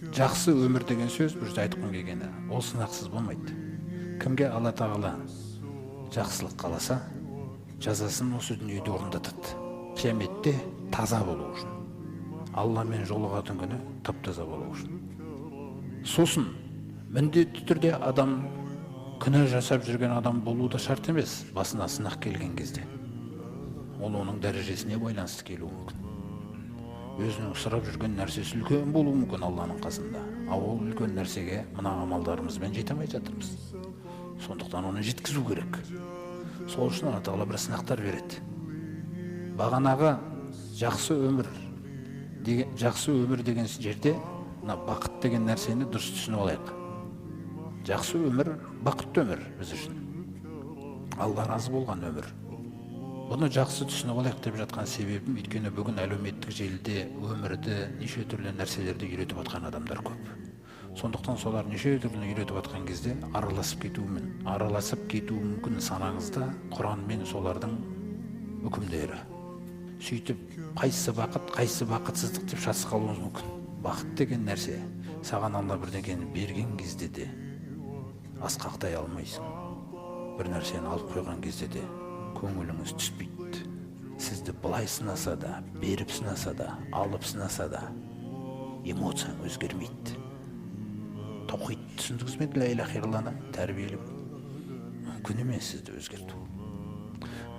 Жақсы өмір деген сөз бұл жерде айтқым келгені, ол сынақсыз болмайды. Кімге Алла тағала жақсылық қаласа, жазасын осы дүниеде орындатады. Қияметте таза болу үшін, Алламен жолығатын күні тап-таза болу үшін. Сосын міндетті түрде адам күнә жасап жүрген адам болуы да шарт емес, басына сынақ келген кезде. Ол оның дәрежесіне байланысты келуі мүмкін. Өзінің сұрап жүрген нәрсесі үлкен болуы мүмкін Алланың қасында. Ал ол үлкен нәрсеге мына амалдарымызбен жете алмай жатырмыз. Сондықтан оны жеткізу керек. Сол үшін Алла тағала бір сынақтар береді. Бағанағы жақсы өмір деген жерде мына бақыт деген нәрсені дұрыс түсініп алайық. Жақсы өмір бақытты өмір біз үшін. Алла разы болған өмір. Бұны жақсы түсініп алайық деп жатқан себебім, өйткені бүгін әлеуметтік желіде өмірді, неше түрлі нәрселерді үйретіп жатқан адамдар көп. Сондықтан солар неше түрлі үйретіп жатқан кезде араласып кетуі мүмкін санаңызда Құран мен солардың үкімдері. Сөйтіп, қайсысы бақыт, қайсысы бақытсыздық деп шатыс қалуыңыз мүмкін. Бақыт деген нәрсе, саған Алла бірдеңені берген кезде де асқақтай алмайсың. Бір нәрсені алып қойған кезде де көңіліңіз түспейді. Сізді былай сынаса да, беріп сынаса да, алып сынаса да, эмоцияң өзгермейді. Таухид түсіндіңіз бе? Ла иляха иллаллахны тәрбиелеп мүмкін емес сізді өзгерту.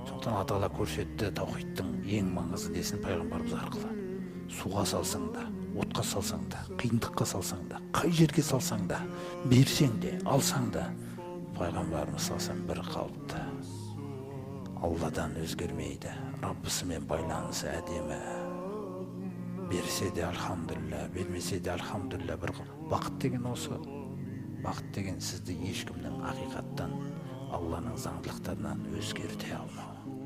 Сондықтан Алла тағала көрсетті таухидтың ең маңызды несін пайғамбарымыз арқылы. Суға салсаң да, отқа салсаң да, қиындыққа салсаң да, қай жерге салсаң да, берсең де, алсаң да, пайғамбарымыз салсаң бір қалыпты. Алладан өзгермейді. Раббысымен байланысы әдемі. Берсе де альхамдулилля, бермесе де альхамдулилля. Бір бақыт деген осы. Бақыт деген сізді ешкімнің ақиқаттан, Алланың заңдылықтарынан өзгерте алмауы.